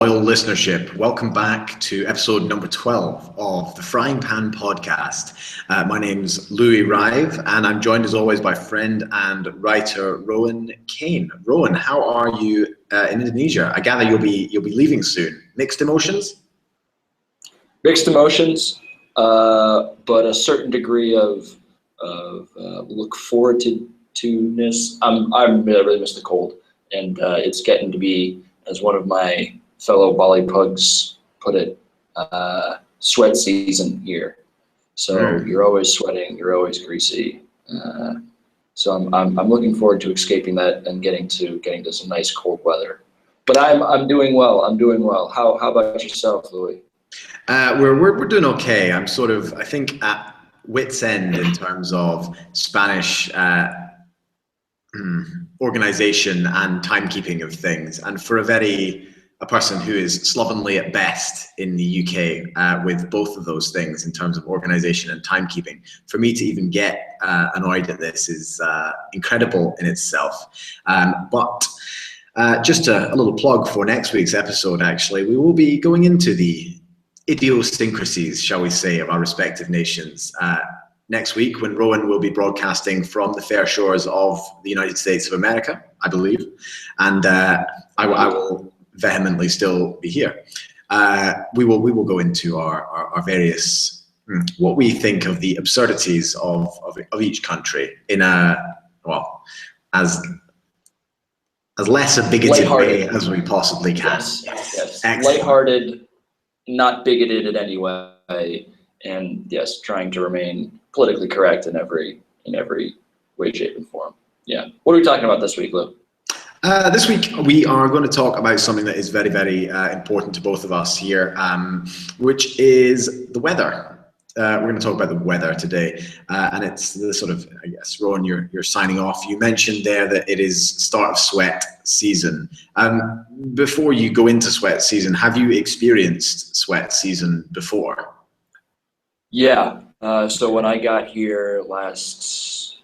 Loyal listenership, welcome back to episode number 12 of the Frying Pan Podcast. My name's Louis Rive, and I'm joined as always by friend and writer Rowan Kane. Rowan, how are you in Indonesia? I gather you'll be leaving soon. Mixed emotions? Mixed emotions, but a certain degree of look forward to-ness. I really miss the cold, and it's getting to be, as one of my fellow Bali pugs put it, sweat season here. So you're always sweating, you're always greasy. So I'm looking forward to escaping that and getting to some nice cold weather. But I'm doing well. I'm doing well. How about yourself, Louis? We're doing okay. I'm sort of, I think, at wit's end in terms of Spanish organization and timekeeping of things. And for a person who is slovenly at best in the UK with both of those things in terms of organization and timekeeping, for me to even get annoyed at this is incredible in itself. But just a little plug for next week's episode, actually, we will be going into the idiosyncrasies, shall we say, of our respective nations next week, when Rowan will be broadcasting from the fair shores of the United States of America, I believe, and I will vehemently still be here. We will go into our various what we think of the absurdities of each country in as less a bigoted way as we possibly can. Yes. Lighthearted, not bigoted in any way, and yes, trying to remain politically correct in every way, shape, and form. Yeah. What are we talking about this week, Lou? This week we are going to talk about something that is very, very important to both of us here, which is the weather. We're going to talk about the weather today, and it's the sort of, I guess, Rowan, you're signing off. You mentioned there that it is start of sweat season. Before you go into sweat season, have you experienced sweat season before? Yeah. So when I got here last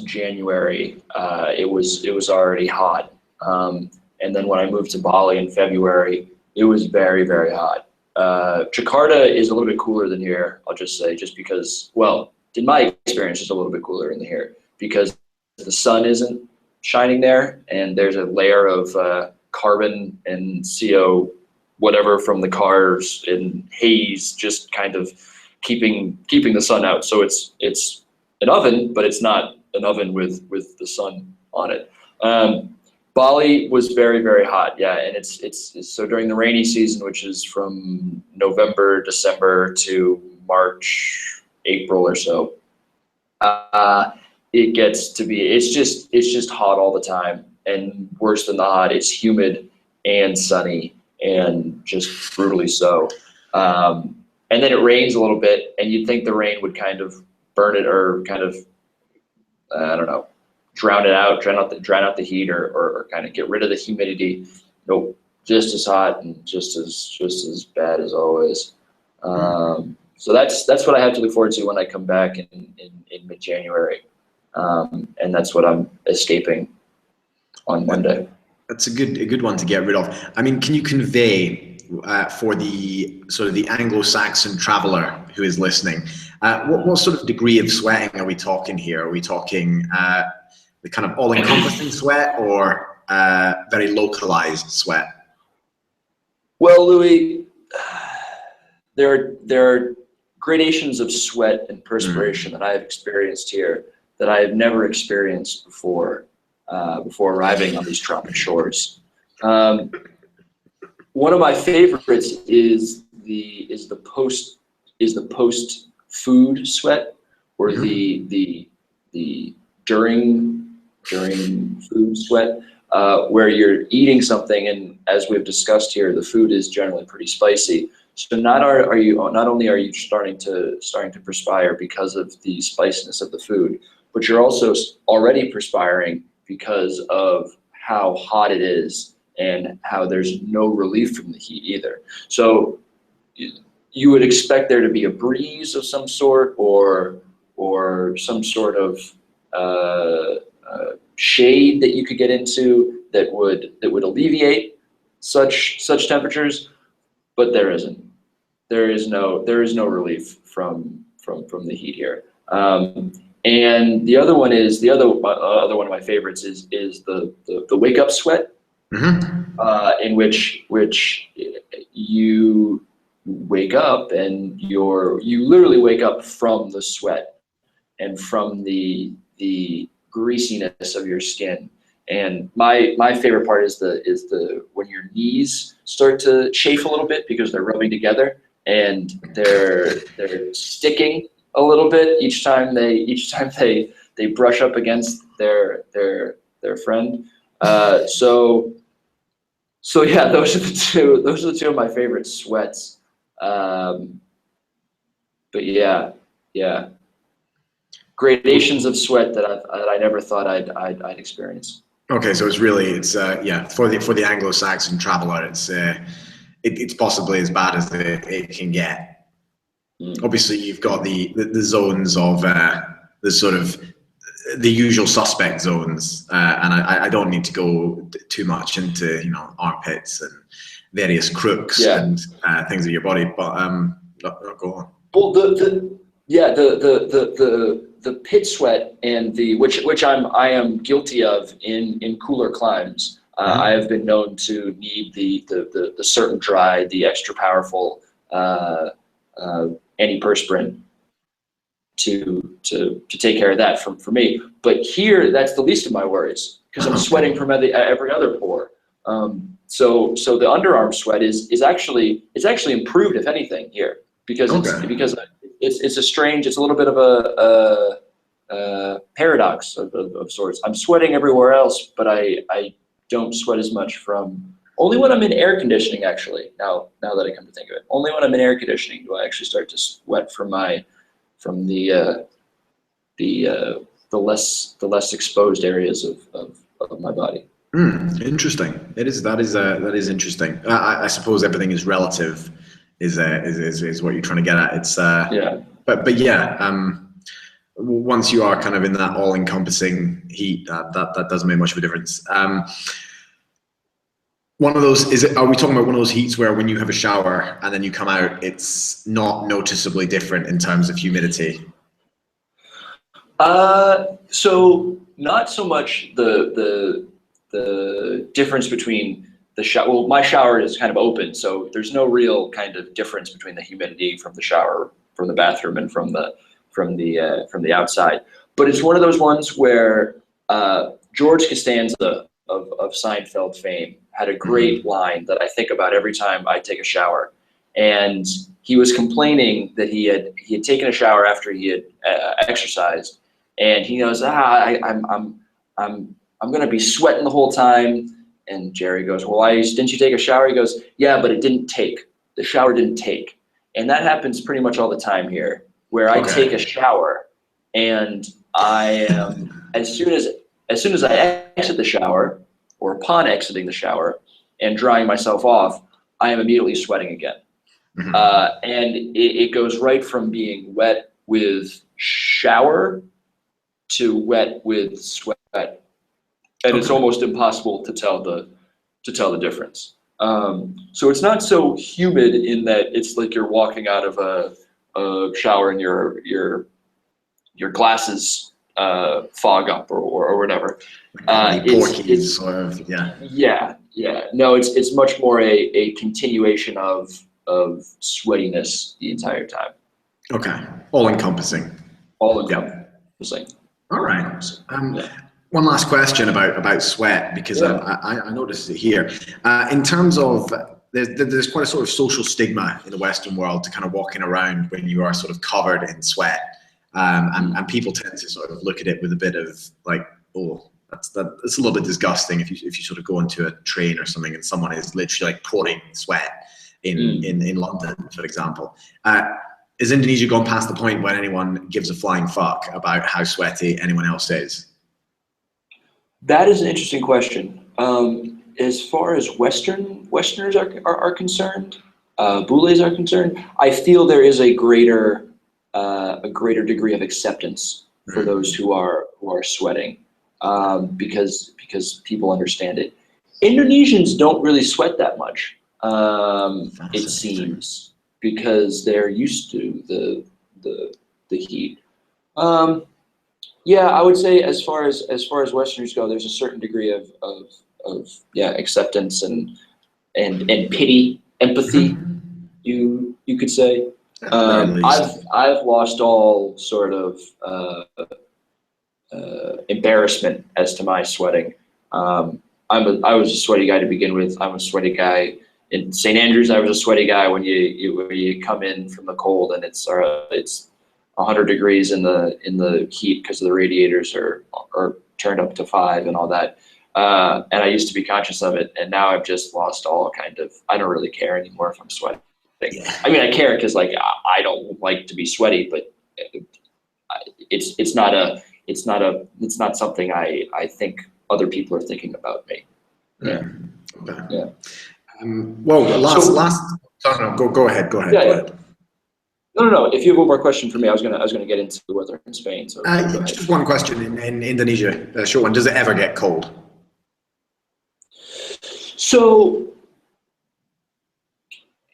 January, it was already hot. And then when I moved to Bali in February, it was very, very hot. Jakarta is a little bit cooler than here, I'll just say, just because, well, in my experience, it's a little bit cooler than here because the sun isn't shining there, and there's a layer of carbon and CO, whatever, from the cars and haze, just kind of keeping the sun out. So it's an oven, but it's not an oven with the sun on it. Bali was very, very hot, yeah, and it's so during the rainy season, which is from November, December to March, April or so, it gets to be, it's just hot all the time, and worse than the hot, it's humid and sunny and just brutally so. And then it rains a little bit, and you'd think the rain would kind of burn it, or kind of, I don't know, drown out the heat, or kind of get rid of the humidity. Nope, just as hot and just as bad as always. So that's what I have to look forward to when I come back in mid-January, and that's what I'm escaping on Monday. That's a good one to get rid of. I mean, can you convey for the sort of the Anglo-Saxon traveler who is listening, what sort of degree of sweating are we talking here? Are we talking the kind of all-encompassing sweat, or very localized sweat? Well, Louis, there are gradations of sweat and perspiration that I have experienced here that I have never experienced before arriving on these tropic shores. One of my favorites is the post food sweat, or the during food sweat, where you're eating something, and as we've discussed here, the food is generally pretty spicy. So not only are you starting to perspire because of the spiciness of the food, but you're also already perspiring because of how hot it is and how there's no relief from the heat either. So you would expect there to be a breeze of some sort, or some sort of shade that you could get into that would alleviate such temperatures, but there isn't. There is no relief from the heat here. And the other one is other one of my favorites is the wake up sweat, in which you wake up and you literally wake up from the sweat and from the greasiness of your skin. And my favorite part is the when your knees start to chafe a little bit because they're rubbing together and they're sticking a little bit each time they brush up against their friend. So yeah, those are the two of my favorite sweats. But yeah, gradations of sweat that I never thought I'd experience. Okay, so it's yeah, for the Anglo-Saxon traveler, it's possibly as bad as it can get. Obviously, you've got the zones of the sort of the usual suspect zones, and I don't need to go too much into armpits and various crooks and things of your body, but go on. Well, the pit sweat and which I am guilty of in cooler climes. I have been known to need the certain dry, the extra powerful antiperspirant to take care of that for me. But here, that's the least of my worries because I'm sweating from every other pore. So the underarm sweat is actually improved, if anything, here because it's a little bit of a paradox of sorts. I'm sweating everywhere else, but I don't sweat as much from only when I'm in air conditioning. Actually, now that I come to think of it, only when I'm in air conditioning do I actually start to sweat from the less exposed areas of my body. Interesting. That is interesting. I suppose everything is relative. Is what you're trying to get at? It's But yeah. Once you are kind of in that all-encompassing heat, that doesn't make much of a difference. One of those are we talking about one of those heats where when you have a shower and then you come out, it's not noticeably different in terms of humidity? So not so much the difference between the shower. Well, my shower is kind of open, so there's no real kind of difference between the humidity from the shower, from the bathroom, and from the outside. But it's one of those ones where George Costanza of Seinfeld fame had a great line that I think about every time I take a shower. And he was complaining that he had taken a shower after he had exercised, and he goes, I'm gonna be sweating the whole time. And Jerry goes, well, why didn't you take a shower? He goes, yeah, but it didn't take. The shower didn't take. And that happens pretty much all the time here, where I take a shower and I am as soon as I exit the shower or upon exiting the shower and drying myself off, I am immediately sweating again. And it goes right from being wet with shower to wet with sweat. And it's almost impossible to tell the difference. So it's not so humid in that it's like you're walking out of a shower and your glasses fog up or whatever. It's sort of, yeah. No, it's much more a continuation of sweatiness the entire time. Okay, all encompassing. All encompassing. All right. One last question about sweat, because I noticed it here. In terms of, there's quite a sort of social stigma in the Western world to kind of walking around when you are sort of covered in sweat. And people tend to sort of look at it with a bit of like, oh, that's a little bit disgusting if you sort of go into a train or something and someone is literally like pouring sweat in London, for example. Is Indonesia gone past the point where anyone gives a flying fuck about how sweaty anyone else is? That is an interesting question. As far as Westerners are concerned, Bules are concerned, I feel there is a greater degree of acceptance for those who are sweating, because people understand it. Indonesians don't really sweat that much, it Fascinating. seems, because they're used to the heat. Yeah, I would say as far as Westerners go, there's a certain degree of acceptance and pity, empathy, you could say. At the very least. I've lost all sort of embarrassment as to my sweating. I was a sweaty guy to begin with. I'm a sweaty guy in St. Andrews. I was a sweaty guy when you come in from the cold and it's 100 degrees in the heat because the radiators are turned up to 5 and all that. And I used to be conscious of it, and now I've just lost all kind of. I don't really care anymore if I'm sweating. Yeah. I mean, I care because like I don't like to be sweaty, but it's not something I think other people are thinking about me. Yeah. Okay. Yeah. Well, last. Sorry, no, go ahead. Go ahead. No. If you have one more question for me, I was gonna get into the weather in Spain. So just one question in Indonesia. A short one. Does it ever get cold? So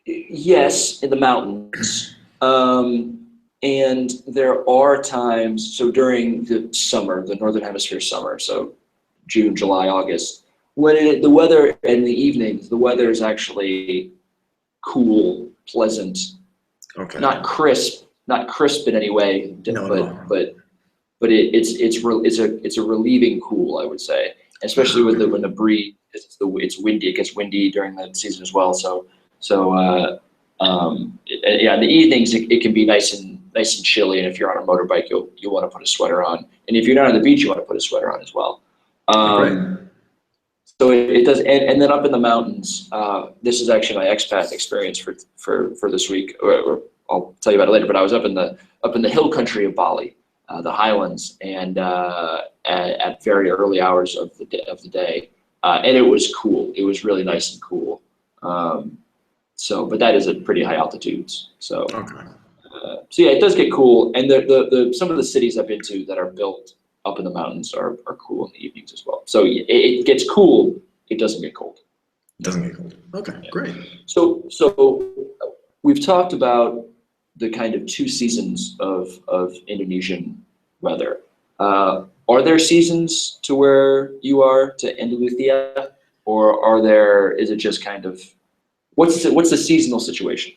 yes, in the mountains. And there are times, so during the summer, the Northern Hemisphere summer, so June, July, August, when the weather in the evenings, the weather is actually cool, pleasant, Okay. not crisp in any way, but it's a relieving cool, I would say, especially when the breeze, it's windy, it gets windy during the season as well. So in the evenings it can be nice and chilly, and if you're on a motorbike, you'll want to put a sweater on, and if you're not on the beach, you want to put a sweater on as well. So it does, and then up in the mountains, this is actually my expat experience for this week, or I'll tell you about it later. But I was up in the hill country of Bali, the highlands, and at very early hours of the day, and it was cool. It was really nice and cool. But that is at pretty high altitudes. So, Okay. So yeah, it does get cool, and the some of the cities I've been to that are built up in the mountains are cool in the evenings as well. So it gets cool. It doesn't get cold. It doesn't get cold. Okay, yeah. Great. So we've talked about the kind of 2 seasons of Indonesian weather. Are there seasons to where you are to Andalusia, or is it just kind of what's the seasonal situation?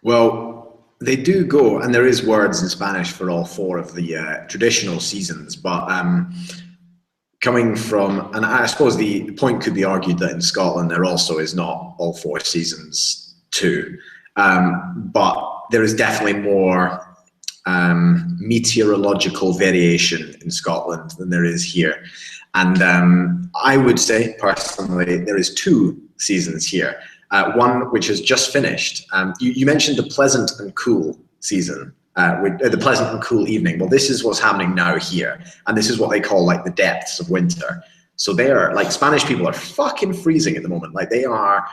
Well, they do go, and there is words in Spanish for all 4 of the traditional seasons, but coming from, and I suppose the point could be argued that in Scotland there also is not all 4 seasons too, but there is definitely more meteorological variation in Scotland than there is here. And I would say personally there is 2 seasons here. One which has just finished. You mentioned the pleasant and cool season, the pleasant and cool evening. Well, this is what's happening now here, and this is what they call like the depths of winter. So they are like, Spanish people are fucking freezing at the moment. Like they are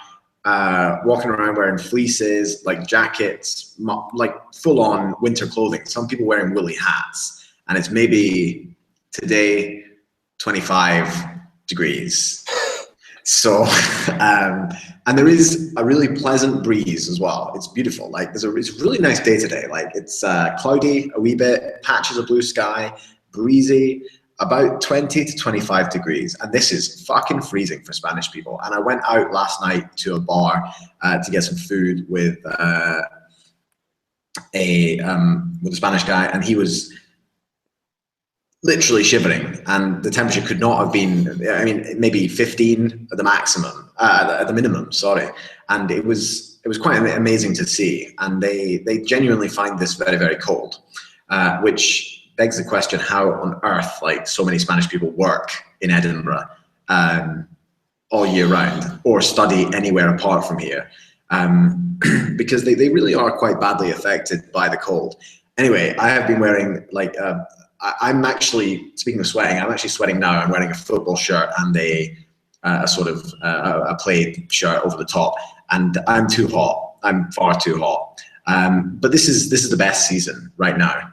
walking around wearing fleeces, like jackets, like full on winter clothing. Some people wearing woolly hats, and it's maybe today 25 degrees. So, and there is a really pleasant breeze as well. It's beautiful. Like it's a really nice day today. Like it's cloudy a wee bit, patches of blue sky, breezy, about 20 to 25 degrees. And this is fucking freezing for Spanish people. And I went out last night to a bar to get some food with a Spanish guy, and he was literally shivering, and the temperature could not have been, I mean, maybe 15 at the maximum, at the minimum, sorry. And it was quite amazing to see. And they genuinely find this very, very cold, which begs the question, how on earth, like so many Spanish people work in Edinburgh all year round or study anywhere apart from here, because they really are quite badly affected by the cold. Anyway, I have been wearing like, I'm actually, speaking of sweating, I'm actually sweating now. I'm wearing a football shirt and a sort of a plaid shirt over the top, and I'm too hot. I'm far too hot. But this is the best season right now.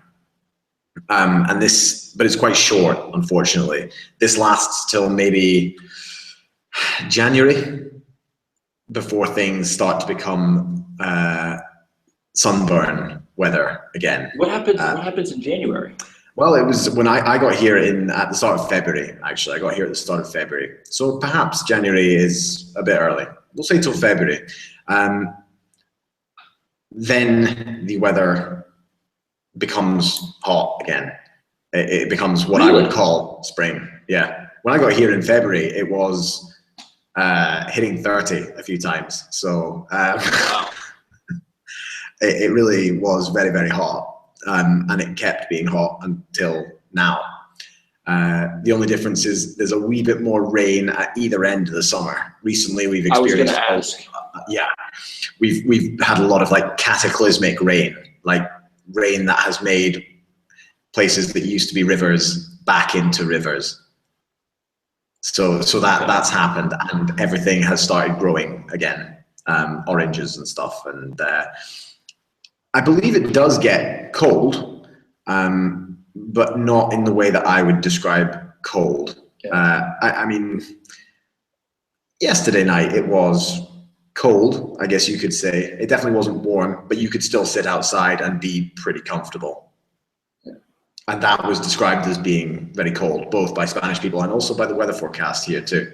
But it's quite short, unfortunately. This lasts till maybe January, before things start to become sunburn weather again. What happens in January? Well, it was when I got here at the start of February, actually. I got here at the start of February. So perhaps January is a bit early. We'll say till February. Then the weather becomes hot again. It becomes what I would call spring. Yeah. When I got here in February, it was hitting 30 a few times. So it really was very, very hot. And it kept being hot until now. The only difference is there's a wee bit more rain at either end of the summer. Recently, we've experienced. I was going to ask. Yeah, we've had a lot of like cataclysmic rain, like rain that has made places that used to be rivers back into rivers. So that's happened, and everything has started growing again, oranges and stuff, and. I believe it does get cold, but not in the way that I would describe cold. Yeah. I mean, yesterday night it was cold, I guess you could say. It definitely wasn't warm, but you could still sit outside and be pretty comfortable. Yeah. And that was described as being very cold, both by Spanish people and also by the weather forecast here too.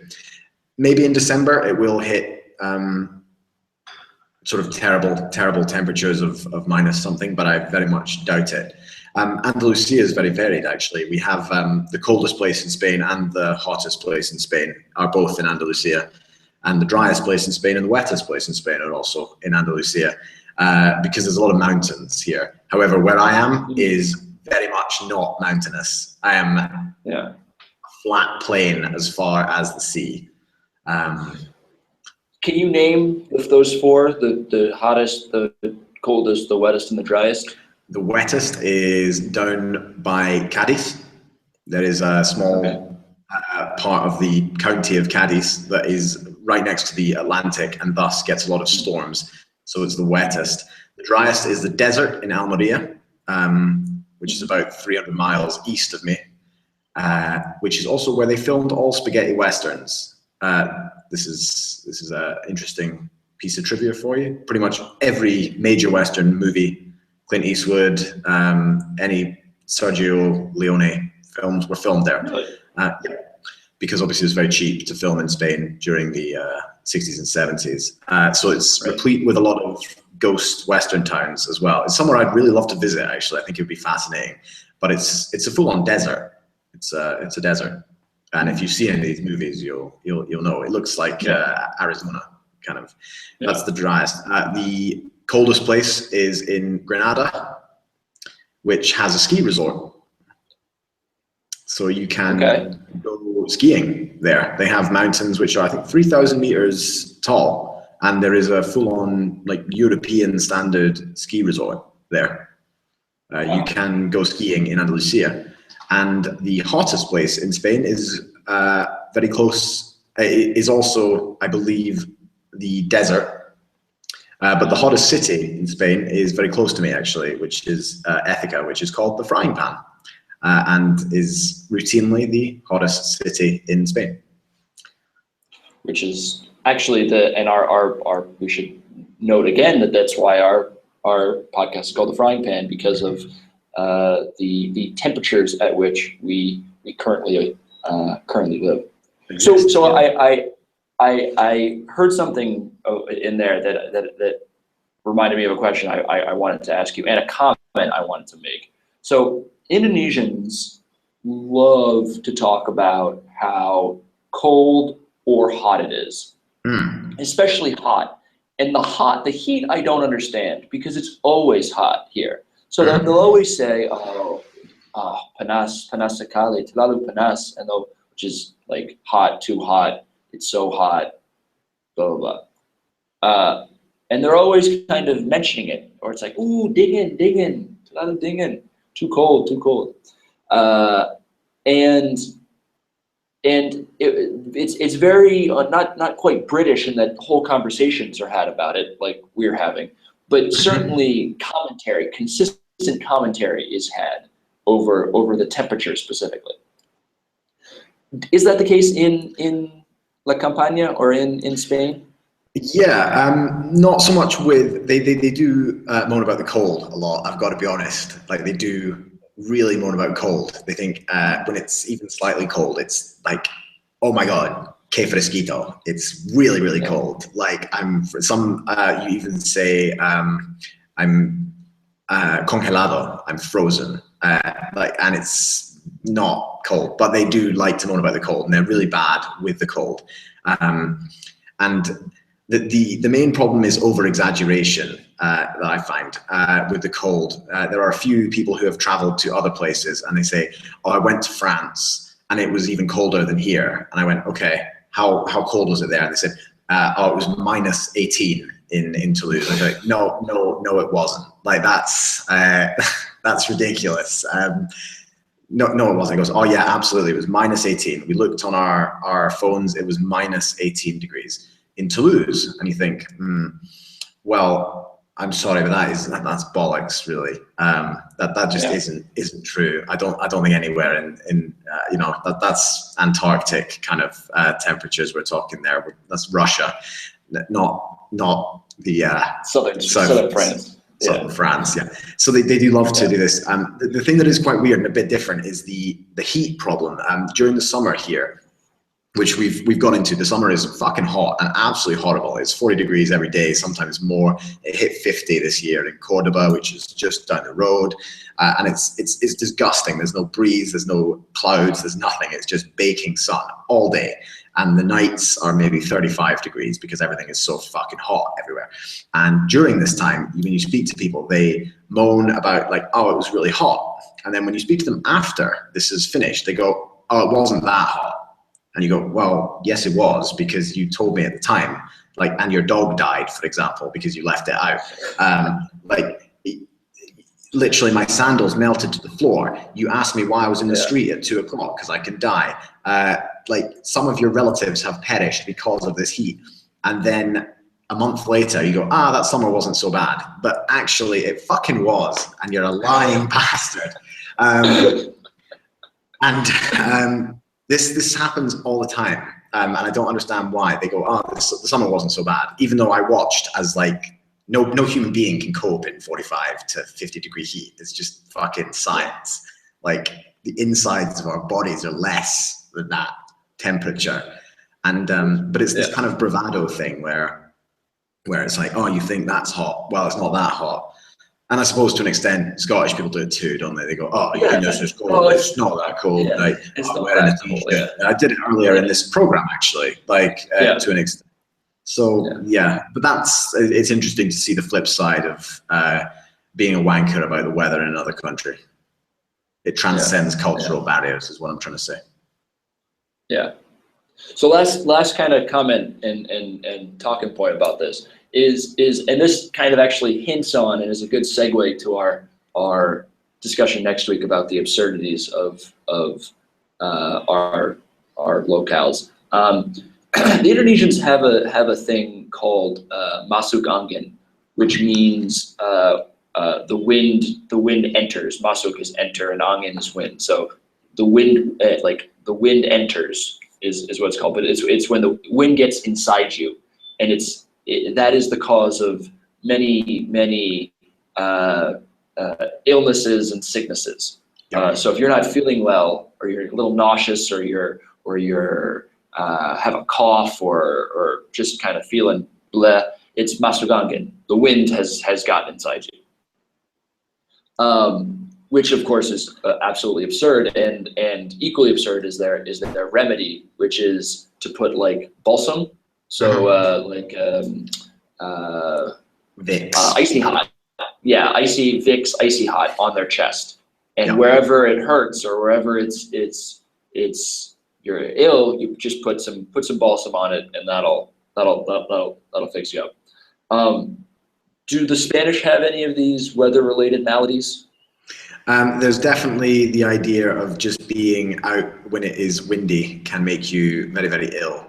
Maybe in December it will hit sort of terrible temperatures of minus something, but I very much doubt it. Andalusia is very varied, actually. We have the coldest place in Spain and the hottest place in Spain are both in Andalusia, and the driest place in Spain and the wettest place in Spain are also in Andalusia, because there's a lot of mountains here. However, where I am is very much not mountainous. I am a flat plain as far as the sea. Can you name of those four, the hottest, the coldest, the wettest, and the driest? The wettest is down by Cadiz. There is a small part of the county of Cadiz that is right next to the Atlantic and thus gets a lot of storms. So it's the wettest. The driest is the desert in Almeria, which is about 300 miles east of me, which is also where they filmed all spaghetti westerns. This is an interesting piece of trivia for you. Pretty much every major Western movie, Clint Eastwood, any Sergio Leone films were filmed there. Really? Because obviously it was very cheap to film in Spain during the 60s and 70s. So it's replete with a lot of ghost Western towns as well. It's somewhere I'd really love to visit, actually. I think it would be fascinating. But it's a full-on desert. It's a desert. And if you see any of these movies, you'll know it looks like Arizona, kind of. Yeah. That's the driest. The coldest place is in Granada, which has a ski resort. So you can go skiing there. They have mountains which are, I think, 3,000 meters tall, and there is a full-on like European standard ski resort there. You can go skiing in Andalusia. And the hottest place in Spain is very close. It is also, I believe, the desert. But the hottest city in Spain is very close to me, actually, which is Écija, which is called the Frying Pan, and is routinely the hottest city in Spain. Which is actually our we should note again that that's why our podcast is called the Frying Pan, because of the temperatures at which we currently live. So I heard something in there that reminded me of a question I wanted to ask you and a comment I wanted to make. So Indonesians love to talk about how cold or hot it is, especially hot. And the heat I don't understand, because it's always hot here. So they'll always say, panas sekali, terlalu panas, and which is like hot, too hot, it's so hot, blah, blah, blah. And they're always kind of mentioning it, or it's like, ooh, dingin, terlalu dingin, too cold. And it's very not quite British in that whole conversations are had about it like we're having. But certainly consistent commentary is had over the temperature specifically. Is that the case in La Campania or in Spain? Yeah, not so much with they do moan about the cold a lot. I've got to be honest. Like they do really moan about cold. They think when it's even slightly cold, it's like, oh my god, que fresquito. It's really really cold. Like I'm some you even say I'm congelado. I'm frozen. Like and it's not cold, but they do like to moan about the cold, and they're really bad with the cold. And the main problem is over exaggeration that I find with the cold. There are a few people who have traveled to other places and they say, oh, I went to France and it was even colder than here. And I went, okay, how cold was it there? And they said, oh, it was minus 18 in Toulouse. I was like, no, it wasn't. Like that's ridiculous. No, it wasn't. He goes, oh yeah, absolutely. It was minus 18. We looked on our phones. It was minus 18 degrees in Toulouse. And you think, well, I'm sorry, but that's bollocks, really. That just isn't true. I don't think anywhere in that's Antarctic kind of temperatures we're talking there. That's Russia, not the southern France. Southern France, yeah. So they do love to do this. The thing that is quite weird and a bit different is the heat problem. During the summer here, which we've got into, the summer is fucking hot and absolutely horrible. It's 40 degrees every day, sometimes more. It hit 50 this year in Cordoba, which is just down the road, and it's disgusting. There's no breeze, there's no clouds, there's nothing. It's just baking sun all day. And the nights are maybe 35 degrees because everything is so fucking hot everywhere. And during this time, when you speak to people, they moan about like, oh, it was really hot. And then when you speak to them after this is finished, they go, oh, it wasn't that hot. And you go, well, yes, it was, because you told me at the time, like, and your dog died, for example, because you left it out. Literally my sandals melted to the floor. You asked me why I was in the street at 2 o'clock because I can die. Like some of your relatives have perished because of this heat. And then a month later you go, that summer wasn't so bad. But actually it fucking was. And you're a lying bastard. This happens all the time. And I don't understand why. They go, the summer wasn't so bad. Even though I watched as like, no human being can cope in 45 to 50 degree heat. It's just fucking science. Like the insides of our bodies are less than that temperature. And but it's this kind of bravado thing where it's like, oh, you think that's hot? Well, it's not that hot. And I suppose to an extent, Scottish people do it too, don't they? They go, oh, it's cold. Oh, it's not that cold. Yeah, like, it's not wearing that a cold, t-shirt. I did it earlier in this program, actually, to an extent. So but it's interesting to see the flip side of being a wanker about the weather in another country. It transcends cultural barriers, is what I'm trying to say. Yeah. So last kind of comment and talking point about this is and this kind of actually hints on and is a good segue to our discussion next week about the absurdities of our locales. The Indonesians have a thing called masuk angin, which means the wind enters. Masuk is enter and angin is wind. So the wind the wind enters is what it's called. But it's when the wind gets inside you, and that is the cause of many illnesses and sicknesses. So if you're not feeling well, or you're a little nauseous, or you're have a cough or just kind of feeling bleh, it's masuk angin. The wind has gotten inside you. Which of course is absolutely absurd, and equally absurd is their remedy, which is to put like balsam, so Vicks. Icy hot, icy Vicks, icy hot on their chest, and wherever it hurts or wherever it's you're ill, you just put some balsam on it, and that'll fix you up. Do the Spanish have any of these weather-related maladies? There's definitely the idea of just being out when it is windy can make you very, very ill.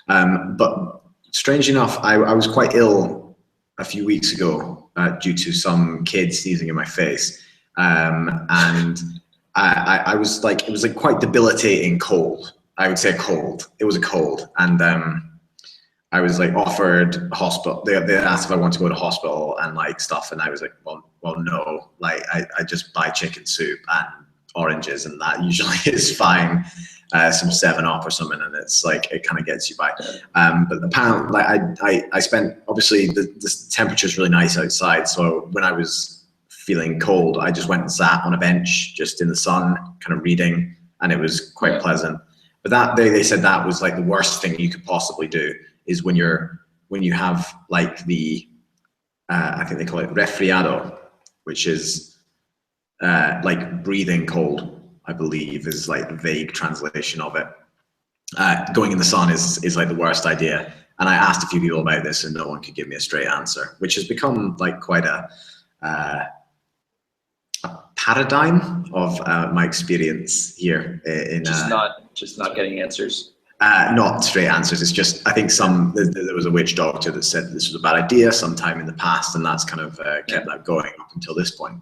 But strangely enough, I was quite ill a few weeks ago due to some kid sneezing in my face. And I was like, it was like quite debilitating cold. I would say cold. It was a cold, and I was like offered hospital. They asked if I want to go to hospital and like stuff, and I was like, well, no. Like I just buy chicken soup and oranges, and that usually is fine. Some 7-Up or something, and it's like it kind of gets you by. But apparently, like I spent, obviously the temperature is really nice outside, so when I was feeling cold, I just went and sat on a bench just in the sun, kind of reading, and it was quite pleasant. But that they said that was like the worst thing you could possibly do is when you have like the I think they call it resfriado, which is like breathing cold, I believe is like the vague translation of it. Going in the sun is like the worst idea. And I asked a few people about this and no one could give me a straight answer, which has become like quite a paradigm of my experience here in just not getting answers. Not straight answers. It's just, I think there was a witch doctor that said this was a bad idea sometime in the past, and that's kind of kept that going up until this point.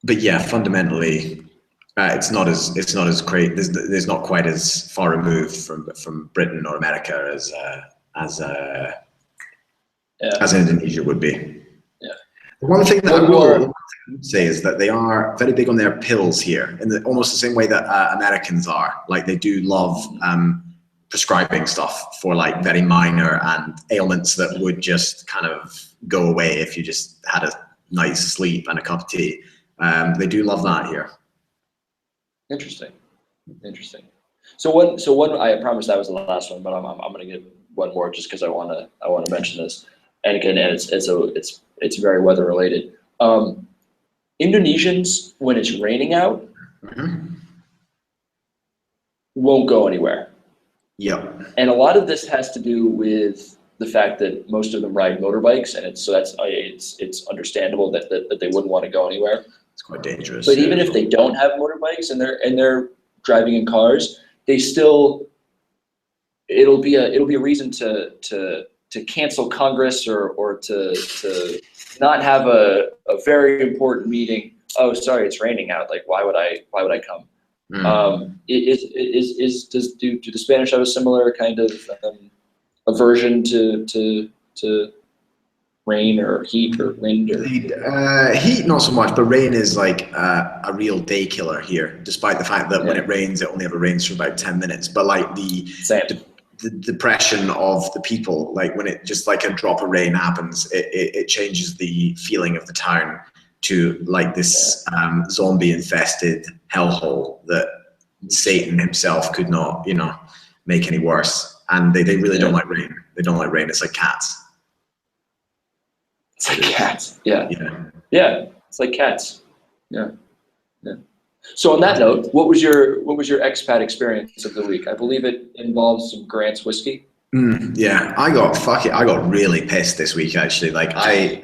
But yeah, fundamentally, it's not as great. There's not quite as far removed from Britain or America as Indonesia would be. Yeah. The one thing that I will say is that they are very big on their pills here, in almost the same way that Americans are. Like they do love prescribing stuff for like very minor and ailments that would just kind of go away if you just had a night's sleep and a cup of tea. They do love that here. Interesting. So one, I promised that was the last one, but I'm going to give one more just because I want to mention this. And again, it's very weather related. Indonesians, when it's raining out, won't go anywhere. Yep. And a lot of this has to do with the fact that most of them ride motorbikes, and it's understandable that they wouldn't want to go anywhere. It's quite dangerous. But even if they don't have motorbikes and they're driving in cars, they still it'll be a reason to cancel Congress or to not have a very important meeting. Oh, sorry, it's raining out. Like, why would I come? Do the Spanish have a similar kind of aversion to rain or heat or wind or heat? Not so much, but rain is like a real day killer here. Despite the fact that when it rains, it only ever rains for about 10 minutes. But like the depression of the people, like when it just like a drop of rain happens, it changes the feeling of the town to like this zombie infested hellhole that Satan himself could not, make any worse. And they really don't like rain. They don't like rain. It's like cats. It's like cats. Yeah. It's like cats. Yeah. So on that note, what was your expat experience of the week? I believe it involves some Grant's whiskey. Yeah, I got really pissed this week actually. Like I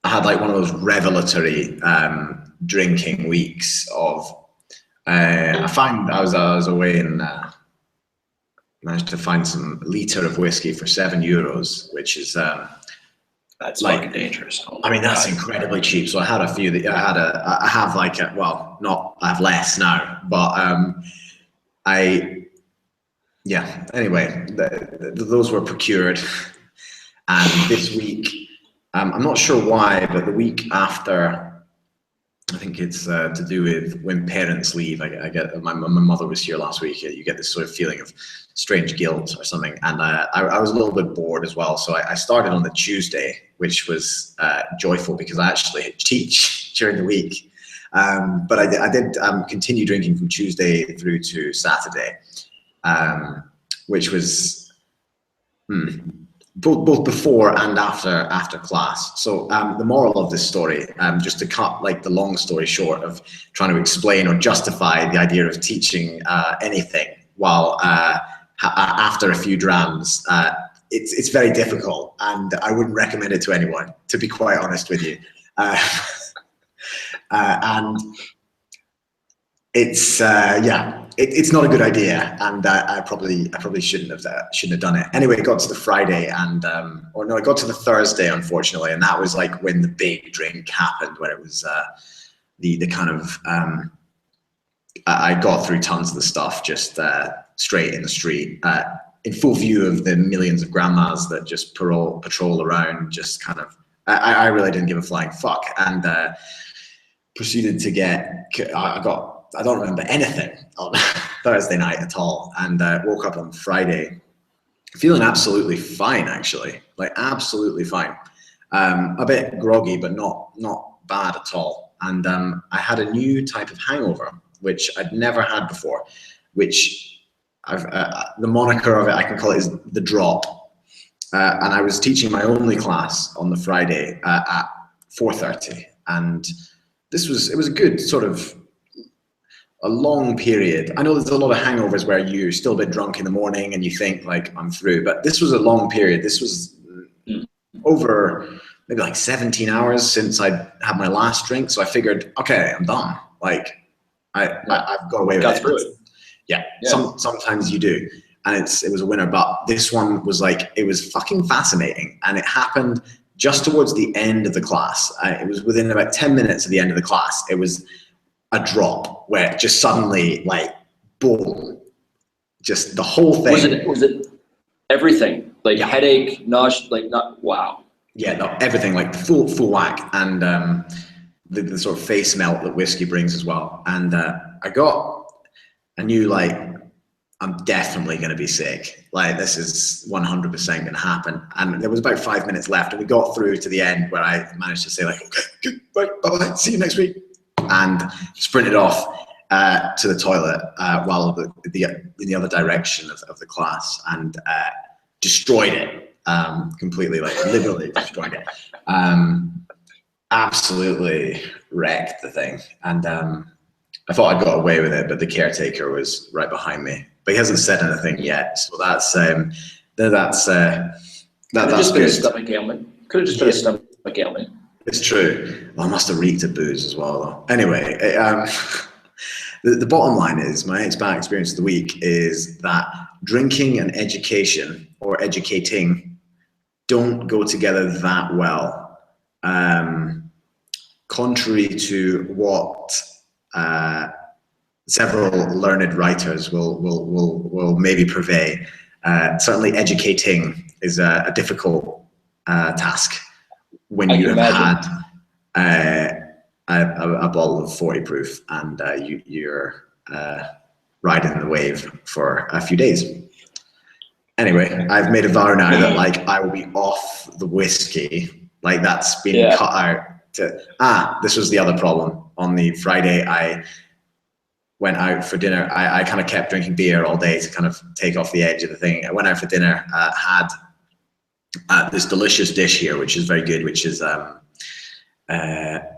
had like one of those revelatory drinking weeks of. I was away and managed to find some liter of whiskey for €7, which is that's like fucking dangerous. I mean, that's incredibly cheap. So I had a few that I have less now, but anyway, those were procured. And this week, I'm not sure why, but the week after, I think it's to do with when parents leave. I get my mother was here last week. You get this sort of feeling of strange guilt or something, and I was a little bit bored as well. So I started on the Tuesday, which was joyful because I actually teach during the week. But I did continue drinking from Tuesday through to Saturday, which was both before and after class. So the moral of this story, just to cut like the long story short of trying to explain or justify the idea of teaching anything while after a few drams, it's very difficult, and I wouldn't recommend it to anyone, to be quite honest with you. And it's it's not a good idea, and I probably shouldn't have done it. Anyway, it got to the Friday, and it got to the Thursday, unfortunately, and that was like when the big drink happened, when it was the kind of I got through tons of the stuff just straight in the street, in full view of the millions of grandmas that just patrol around, just kind of, I really didn't give a flying fuck, and proceeded to I don't remember anything on Thursday night at all, and woke up on Friday feeling absolutely fine, actually, like absolutely fine. A bit groggy, but not bad at all. And I had a new type of hangover, which I'd never had before, which the moniker of it, I can call it, is the drop. And I was teaching my only class on the Friday at 4:30, and it was a good sort of a long period. I know there's a lot of hangovers where you're still a bit drunk in the morning and you think like I'm through, but this was a long period. This was over maybe like 17 hours since I'd had my last drink. So I figured, okay, I'm done. Like I've got away with it. Through it. Yeah. Sometimes you do. And it was a winner, but this one was like, it was fucking fascinating. And it happened just towards the end of the class. It was within about 10 minutes of the end of the class. It was a drop where just suddenly, like, boom, just the whole thing. Was it everything? Like headache, nausea, like wow. Yeah, no, everything, like full whack, and the sort of face melt that whiskey brings as well. And I knew like, I'm definitely going to be sick. Like this is 100% going to happen. And there was about 5 minutes left, and we got through to the end where I managed to say like, okay, good, right, bye-bye, see you next week. And sprinted off to the toilet while in the other direction of the class, and destroyed it completely, like literally destroyed it. Absolutely wrecked the thing. And I thought I got away with it, but the caretaker was right behind me. But he hasn't said anything yet, so that's good. Been a stomach ailment. Could have just been a stomach ailment. It's true. Well, I must have reeked of booze as well, though. Anyway, the bottom line is, my bad experience of the week is that drinking and education, or educating, don't go together that well. Contrary to what several learned writers will maybe purvey, certainly educating is a difficult task when you have had a bottle of 40 proof and you're riding the wave for a few days. Anyway, I've made a vow now that like I will be off the whiskey, like that's been cut out. This was the other problem. On the Friday, I went out for dinner. I kind of kept drinking beer all day to kind of take off the edge of the thing. I went out for dinner, had this delicious dish here, which is very good, which is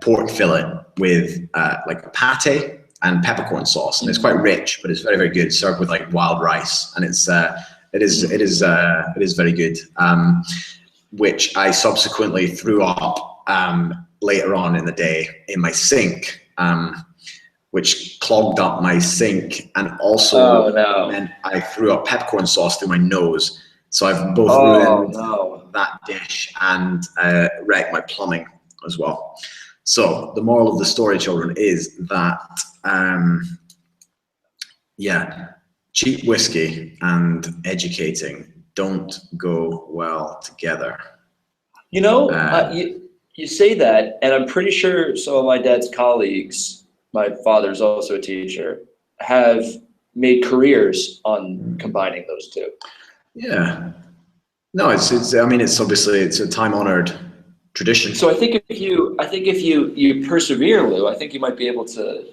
pork fillet with like a pate and peppercorn sauce, and it's quite rich, but it's very, very good. Served with like wild rice, and it is very good. Which I subsequently threw up later on in the day in my sink, which clogged up my sink, and also meant I threw up peppercorn sauce through my nose. So I've both ruined that dish and wrecked my plumbing as well. So the moral of the story, children, is that cheap whiskey and educating don't go well together. You know, you say that, and I'm pretty sure some of my dad's colleagues, my father's also a teacher, have made careers on combining those two. Yeah. No, it's I mean, it's obviously, it's a time-honored tradition. So I think if you persevere, Lou, I think you might be able to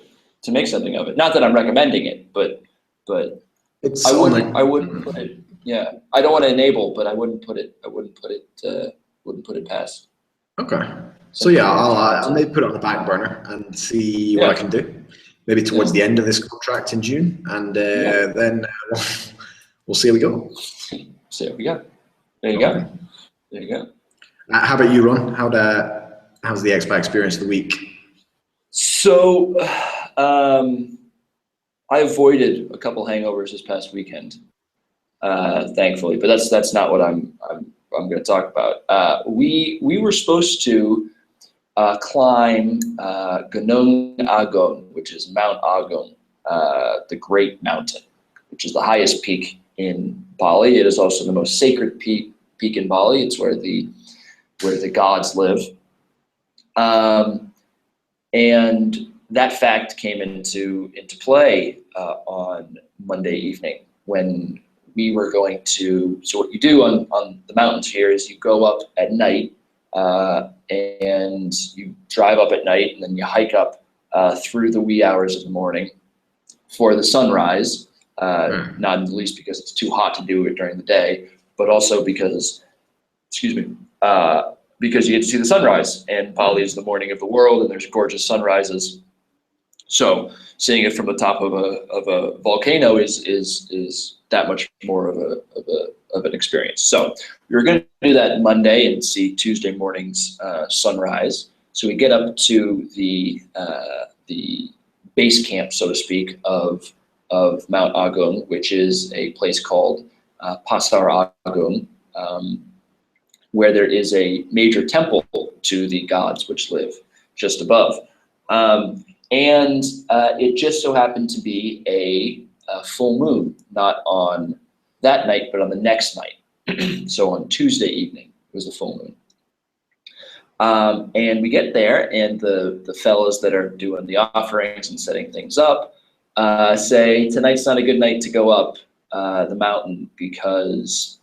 make something of it. Not that I'm recommending it, but it's I wouldn't put it. Yeah, I don't want to enable, but I wouldn't put it past. Okay. So yeah, I'll maybe put it on the back burner and see what I can do. Maybe towards the end of this contract in June, and then we'll see how we go. See how we go. There you go. There you go. How about you, Ron? How's the expat experience of the week? So, I avoided a couple hangovers this past weekend, thankfully. But that's not what I'm going to talk about. We were supposed to climb Gunung Agung, which is Mount Agung, the Great Mountain, which is the highest peak in Bali. It is also the most sacred peak in Bali. It's where the gods live. And that fact came into play on Monday evening when we were going to. So what you do on the mountains here is you go up at night and you drive up at night, and then you hike up through the wee hours of the morning for the sunrise. Not in the least because it's too hot to do it during the day, but also because, because you get to see the sunrise, and Bali is the morning of the world, and there's gorgeous sunrises. So seeing it from the top of a volcano is that much more of an experience. So we were going to do that Monday and see Tuesday morning's sunrise. So we get up to the base camp, so to speak, of Mount Agung, which is a place called Pasar Agung, where there is a major temple to the gods which live just above. And it just so happened to be a full moon, not on that night, but on the next night. So on Tuesday evening was a full moon. And we get there, and the fellows that are doing the offerings and setting things up say, tonight's not a good night to go up the mountain because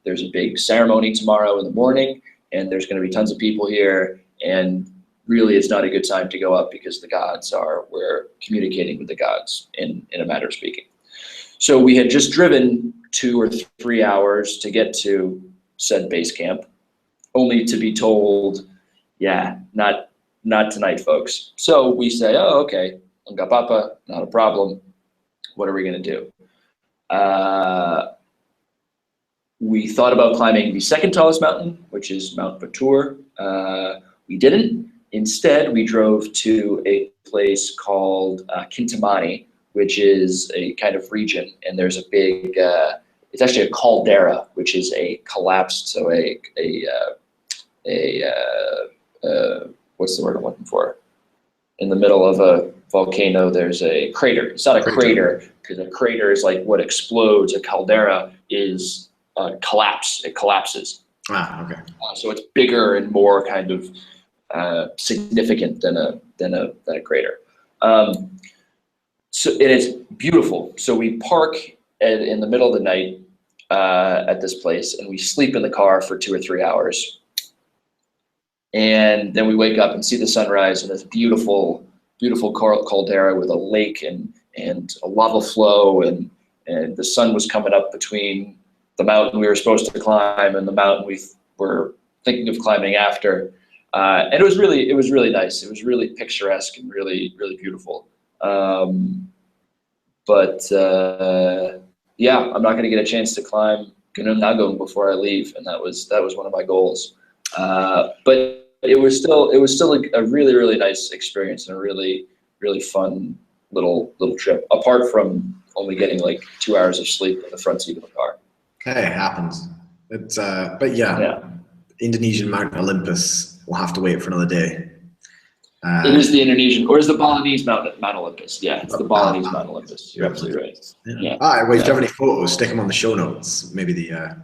there's a big ceremony tomorrow in the morning, and there's going to be tons of people here, and really it's not a good time to go up because we're communicating with the gods in a matter of speaking. So we had just driven 2 or 3 hours to get to said base camp, only to be told, yeah, not tonight, folks. So we say, oh, okay, Nggak apa-apa, not a problem. What are we going to do? We thought about climbing the second tallest mountain, which is Mount Batur. We didn't. Instead, we drove to a place called Kintamani, which is a kind of region, and there's a big, it's actually a caldera, which is a collapsed, so what's the word I'm looking for? In the middle of a volcano, there's a crater. It's not a crater, because a crater is like what explodes. A caldera is collapse. It collapses. Ah, okay. So it's bigger and more kind of significant than a crater. So and it's beautiful. So we park in the middle of the night at this place, and we sleep in the car for 2 or 3 hours. And then we wake up and see the sunrise in this beautiful caldera with a lake and a lava flow, and the sun was coming up between the mountain we were supposed to climb and the mountain we were thinking of climbing after. And it was really nice. It was really picturesque and really beautiful. Yeah, I'm not going to get a chance to climb Gunung Agung before I leave, and that was one of my goals. But it was still a really nice experience and a really fun little trip. Apart from only getting like 2 hours of sleep in the front seat of the car. Hey, it happens. It's but yeah. Indonesian Mount Olympus. We'll have to wait for another day. It is the Indonesian, or is the Balinese Mount Olympus? Yeah, it's the Balinese Mount Olympus. You're absolutely right. Yeah. All right, well, if you have any photos, stick them on the show notes. Maybe the.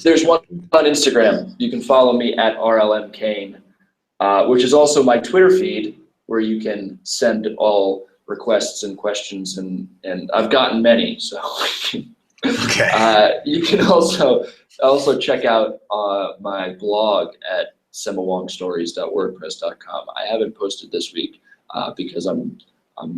There's one on Instagram. You can follow me at RLM Kane, which is also my Twitter feed, where you can send all requests and questions, and I've gotten many, so. Okay. You can also check out my blog at semawongstories.wordpress.com. I haven't posted this week because I'm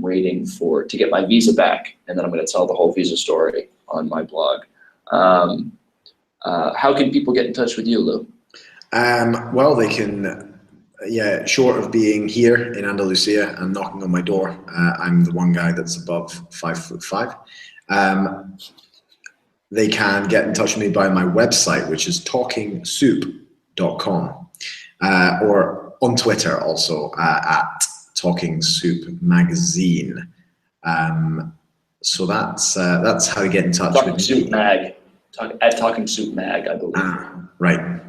waiting to get my visa back, and then I'm going to tell the whole visa story on my blog. How can people get in touch with you, Lou? Well, they can, short of being here in Andalusia and knocking on my door, I'm the one guy that's above 5'5". They can get in touch with me by my website, which is talkingsoup.com, or on Twitter also at Talking Soup Magazine. So that's how to get in touch with me. Soup Mag. At Talking Soup Mag, I believe. Right.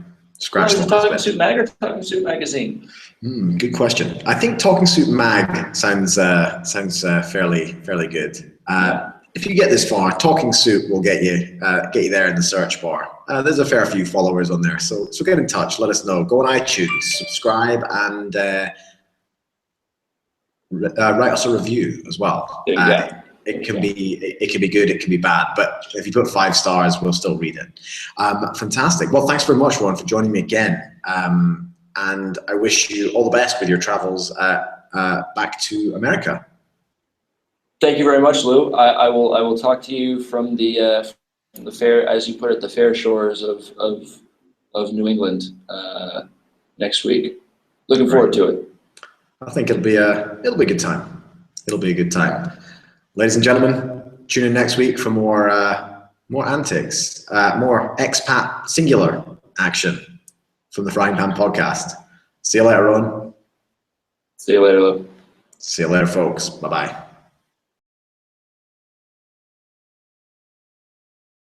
Scratch the Talking last Soup bit. Mag or Talking Soup Magazine? Good question. I think Talking Soup Mag sounds fairly good. Yeah. If you get this far, Talking Soup will get you there in the search bar. There's a fair few followers on there, so get in touch. Let us know. Go on iTunes, subscribe, and write us a review as well. Yeah. It can be good, it can be bad, but if you put 5 stars, we'll still read it. Fantastic. Well, thanks very much, Ron, for joining me again. And I wish you all the best with your travels back to America. Thank you very much, Lou. I will talk to you from the fair, as you put it, the fair shores of New England next week. Looking forward to it. I think it'll be a good time. It'll be a good time. Ladies and gentlemen, tune in next week for more antics, more expat singular action from the Frying Pan Podcast. See you later, Ron. See you later, Lou. See you later, folks. Bye-bye.